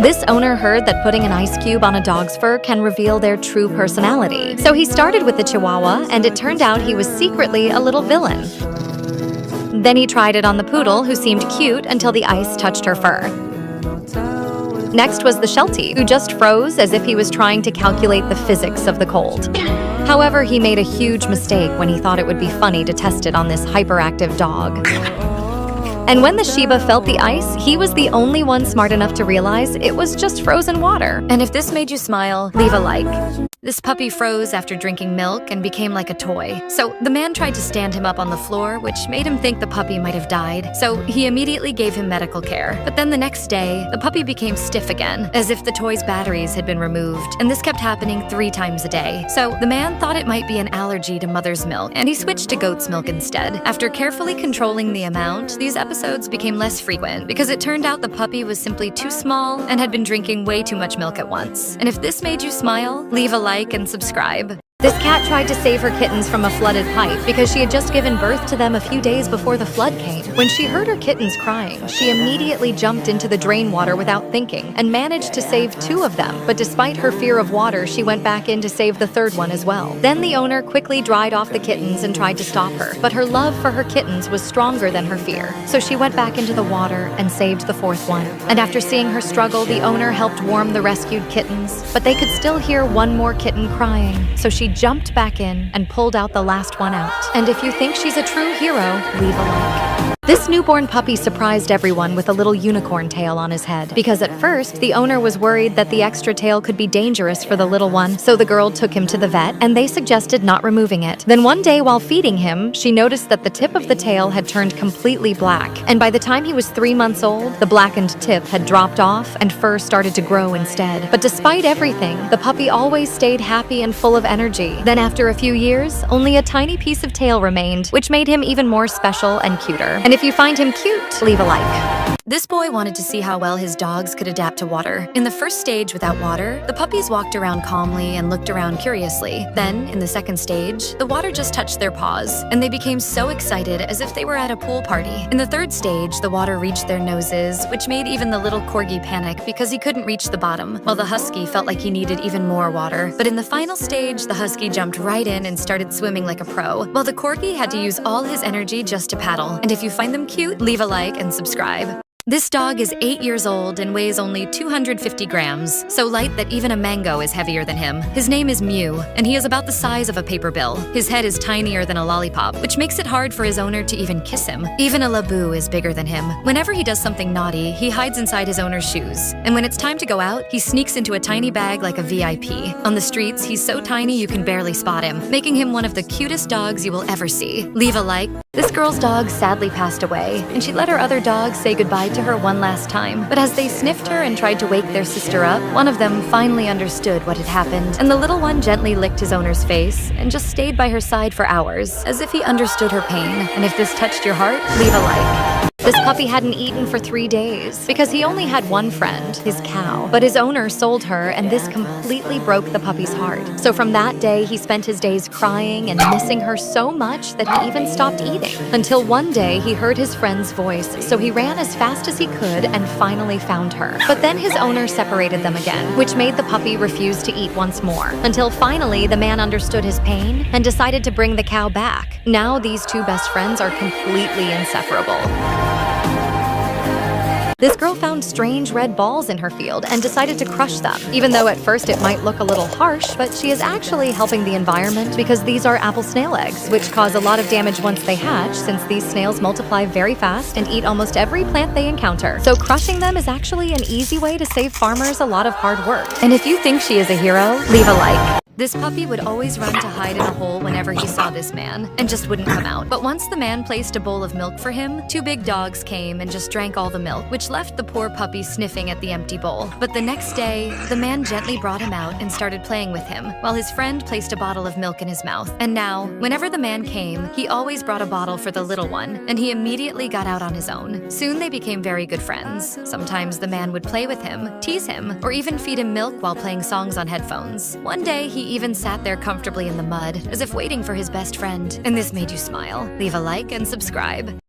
This owner heard that putting an ice cube on a dog's fur can reveal their true personality. So he started with the Chihuahua, and it turned out he was secretly a little villain. Then he tried it on the poodle, who seemed cute until the ice touched her fur. Next was the Sheltie, who just froze as if he was trying to calculate the physics of the cold. However, he made a huge mistake when he thought it would be funny to test it on this hyperactive dog. And when the Shiba felt the ice, he was the only one smart enough to realize it was just frozen water. And if this made you smile, leave a like. This puppy froze after drinking milk and became like a toy. So the man tried to stand him up on the floor, which made him think the puppy might have died. So he immediately gave him medical care. But then the next day, the puppy became stiff again, as if the toy's batteries had been removed. And this kept happening 3 times a day. So the man thought it might be an allergy to mother's milk, and he switched to goat's milk instead. After carefully controlling the amount, these episodes became less frequent because it turned out the puppy was simply too small and had been drinking way too much milk at once. And if this made you smile, leave a like and subscribe. This cat tried to save her kittens from a flooded pipe because she had just given birth to them a few days before the flood came. When she heard her kittens crying, she immediately jumped into the drain water without thinking and managed to save 2 of them. But despite her fear of water, she went back in to save the 3rd one as well. Then the owner quickly dried off the kittens and tried to stop her, but her love for her kittens was stronger than her fear. So she went back into the water and saved the 4th one. And after seeing her struggle, the owner helped warm the rescued kittens, but they could still hear one more kitten crying. So she jumped back in and pulled out the last one out. And if you think she's a true hero, leave a like. This newborn puppy surprised everyone with a little unicorn tail on his head, because at first, the owner was worried that the extra tail could be dangerous for the little one, so the girl took him to the vet, and they suggested not removing it. Then one day while feeding him, she noticed that the tip of the tail had turned completely black, and by the time he was 3 months old, the blackened tip had dropped off and fur started to grow instead. But despite everything, the puppy always stayed happy and full of energy. Then after a few years, only a tiny piece of tail remained, which made him even more special and cuter. And if you find him cute, leave a like. This boy wanted to see how well his dogs could adapt to water. In the first stage without water, the puppies walked around calmly and looked around curiously. Then, in the second stage, the water just touched their paws, and they became so excited as if they were at a pool party. In the third stage, the water reached their noses, which made even the little corgi panic because he couldn't reach the bottom, while the husky felt like he needed even more water. But in the final stage, the husky jumped right in and started swimming like a pro, while the corgi had to use all his energy just to paddle. And if you find them cute, leave a like and subscribe. This dog is 8 years old and weighs only 250 grams, so light that even a mango is heavier than him. His name is Mew, and he is about the size of a paper bill. His head is tinier than a lollipop, which makes it hard for his owner to even kiss him. Even a Laboo is bigger than him. Whenever he does something naughty, he hides inside his owner's shoes. And when it's time to go out, he sneaks into a tiny bag like a VIP. On the streets, he's so tiny you can barely spot him, making him one of the cutest dogs you will ever see. Leave a like. This girl's dog sadly passed away, and she let her other dogs say goodbye to her one last time. But as they sniffed her and tried to wake their sister up, one of them finally understood what had happened, and the little one gently licked his owner's face and just stayed by her side for hours, as if he understood her pain. And if this touched your heart, leave a like. This puppy hadn't eaten for 3 days because he only had one friend, his cow. But his owner sold her, and this completely broke the puppy's heart. So from that day, he spent his days crying and missing her so much that he even stopped eating. Until one day, he heard his friend's voice, so he ran as fast as he could and finally found her. But then his owner separated them again, which made the puppy refuse to eat once more. Until finally, the man understood his pain and decided to bring the cow back. Now these 2 best friends are completely inseparable. This girl found strange red balls in her field and decided to crush them. Even though at first it might look a little harsh, but she is actually helping the environment because these are apple snail eggs, which cause a lot of damage once they hatch, since these snails multiply very fast and eat almost every plant they encounter. So crushing them is actually an easy way to save farmers a lot of hard work. And if you think she is a hero, leave a like. This puppy would always run to hide in a hole whenever he saw this man, and just wouldn't come out. But once the man placed a bowl of milk for him, 2 big dogs came and just drank all the milk, which left the poor puppy sniffing at the empty bowl. But the next day, the man gently brought him out and started playing with him, while his friend placed a bottle of milk in his mouth. And now, whenever the man came, he always brought a bottle for the little one, and he immediately got out on his own. Soon they became very good friends. Sometimes the man would play with him, tease him, or even feed him milk while playing songs on headphones. One day, he even sat there comfortably in the mud, as if waiting for his best friend. And this made you smile. Leave a like and subscribe.